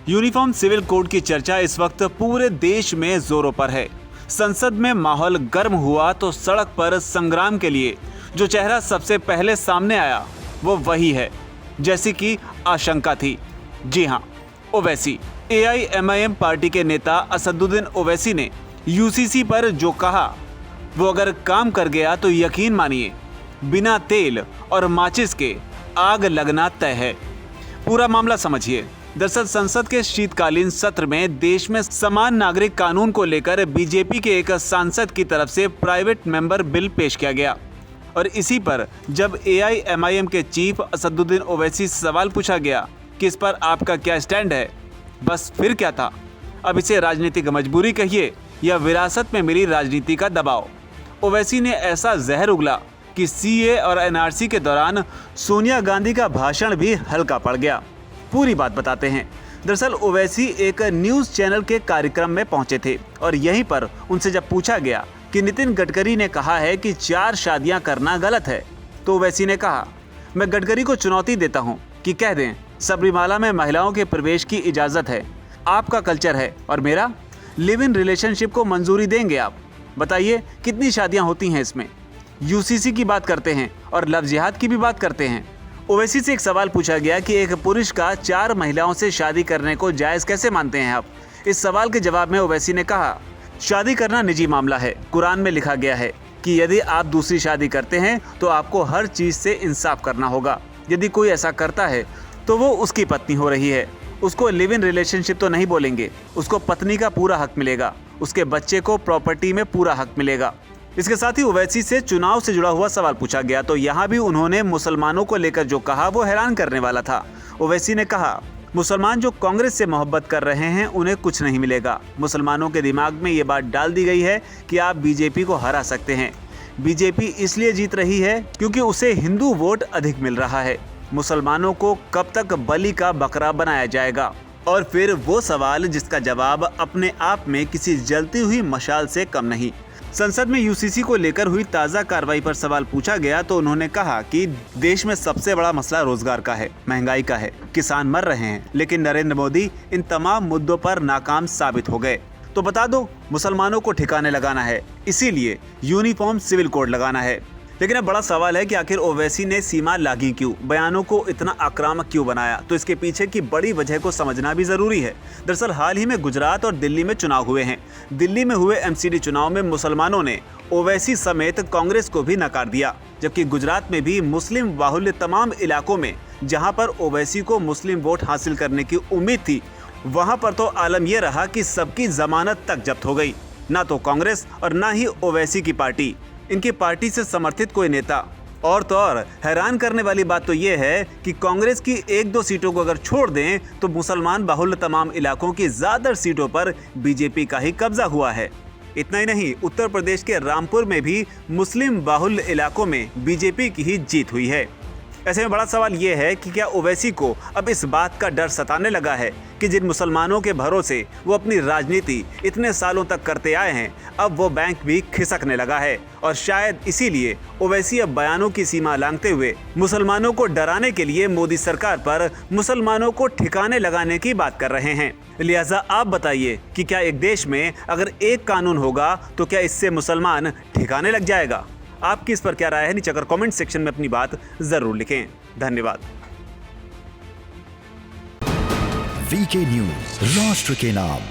Uniform civil code की चर्चा इस वक्त पूरे देश में जोरों पर है। संसद में माहौल गर्म हुआ तो सड़क पर संग्राम के लिए जो चेहरा सबसे पहले सामने आया वो वही है जैसी कि आशंका थी। जी हां, ओवैसी। AIMIM पार्टी के नेता असदुद्दीन ओवैसी ने यूसीसी पर जो कहा वो अगर काम कर गया तो यकीन मानिए बिना तेल और माचिस के आग लगना तय है। पूरा मामला समझिए। दरअसल संसद के शीतकालीन सत्र में देश में समान नागरिक कानून को लेकर बीजेपी के एक सांसद की तरफ से प्राइवेट मेंबर बिल पेश किया गया और इसी पर जब AIMIM के चीफ असदुद्दीन ओवैसी से सवाल पूछा गया कि इस पर आपका क्या स्टैंड है, बस फिर क्या था। अब इसे राजनीतिक मजबूरी कहिए या विरासत में मिली राजनीति का दबाव। ओवैसी ने ऐसा जहर उगला कि CA और NRC के दौरान सोनिया गांधी का भाषण भी हल्का पड़ गया। पूरी बात बताते हैं। दरअसल ओवैसी एक न्यूज चैनल के कार्यक्रम में पहुंचे थे और यहीं पर उनसे जब पूछा गया कि नितिन गडकरी ने कहा है कि 4 शादियां करना गलत है, तो ओवैसी ने कहा, मैं गडकरी को चुनौती देता हूं कि कह दें सबरीमाला में महिलाओं के प्रवेश की इजाजत है, आपका कल्चर है और मेरा लिव इन रिलेशनशिप को मंजूरी देंगे आप? बताइए कितनी शादियां होती हैं इसमें? यूसीसी की बात करते हैं और लव जिहाद की भी बात करते हैं। ओवैसी से एक सवाल पूछा गया कि एक पुरुष का 4 महिलाओं से शादी करने को जायज कैसे मानते हैं आप? इस सवाल के जवाब में ओवैसी ने कहा, शादी करना निजी मामला है। कुरान में लिखा गया है कि यदि आप दूसरी शादी करते हैं तो आपको हर चीज से इंसाफ करना होगा। यदि कोई ऐसा करता है तो वो उसकी पत्नी हो रही है, उसको लिव इन रिलेशनशिप तो नहीं बोलेंगे, उसको पत्नी का पूरा हक मिलेगा, उसके बच्चे को प्रॉपर्टी में पूरा हक मिलेगा। इसके साथ ही ओवैसी से चुनाव से जुड़ा हुआ सवाल पूछा गया तो यहाँ भी उन्होंने मुसलमानों को लेकर जो कहा वो हैरान करने वाला था। ओवैसी ने कहा, मुसलमान जो कांग्रेस से मोहब्बत कर रहे हैं उन्हें कुछ नहीं मिलेगा। मुसलमानों के दिमाग में ये बात डाल दी गई है कि आप बीजेपी को हरा सकते हैं। बीजेपी इसलिए जीत रही है क्योंकि उसे हिंदू वोट अधिक मिल रहा है। मुसलमानों को कब तक बलि का बकरा बनाया जाएगा? और फिर वो सवाल जिसका जवाब अपने आप में किसी जलती हुई मशाल से कम नहीं। संसद में यूसीसी को लेकर हुई ताज़ा कार्रवाई पर सवाल पूछा गया तो उन्होंने कहा कि देश में सबसे बड़ा मसला रोजगार का है, महंगाई का है, किसान मर रहे हैं, लेकिन नरेंद्र मोदी इन तमाम मुद्दों पर नाकाम साबित हो गए। तो बता दो, मुसलमानों को ठिकाने लगाना है, इसीलिए यूनिफॉर्म सिविल कोड लगाना है। लेकिन अब बड़ा सवाल है कि आखिर ओवैसी ने सीमा लागी क्यों, बयानों को इतना आक्रामक क्यों बनाया? तो इसके पीछे की बड़ी वजह को समझना भी जरूरी है। दरअसल हाल ही में गुजरात और दिल्ली में चुनाव हुए हैं। दिल्ली में हुए MCD चुनाव में मुसलमानों ने ओवैसी समेत कांग्रेस को भी नकार दिया, जबकि गुजरात में भी मुस्लिम बाहुल्य तमाम इलाकों में जहां पर ओवैसी को मुस्लिम वोट हासिल करने की उम्मीद थी, वहां पर तो आलम यह रहा कि सबकी जमानत तक जब्त हो गई। ना तो कांग्रेस और ना ही ओवैसी की पार्टी, इनकी पार्टी से समर्थित कोई नेता। और तो और हैरान करने वाली बात तो यह है कि कांग्रेस की 1-2 सीटों को अगर छोड़ दें तो मुसलमान बाहुल्य तमाम इलाकों की ज्यादातर सीटों पर बीजेपी का ही कब्जा हुआ है। इतना ही नहीं, उत्तर प्रदेश के रामपुर में भी मुस्लिम बाहुल्य इलाकों में बीजेपी की ही जीत हुई है। ऐसे में बड़ा सवाल ये है कि क्या ओवैसी को अब इस बात का डर सताने लगा है कि जिन मुसलमानों के भरोसे वो अपनी राजनीति इतने सालों तक करते आए हैं, अब वो बैंक भी खिसकने लगा है और शायद इसीलिए ओवैसी अब बयानों की सीमा लांघते हुए मुसलमानों को डराने के लिए मोदी सरकार पर मुसलमानों को ठिकाने लगाने की बात कर रहे हैं। लिहाजा आप बताइए कि क्या एक देश में अगर एक कानून होगा तो क्या इससे मुसलमान ठिकाने लग जाएगा? आपकी इस पर क्या राय है? नीचे अगर कमेंट सेक्शन में अपनी बात जरूर लिखें। धन्यवाद। वीके न्यूज, राष्ट्र के नाम।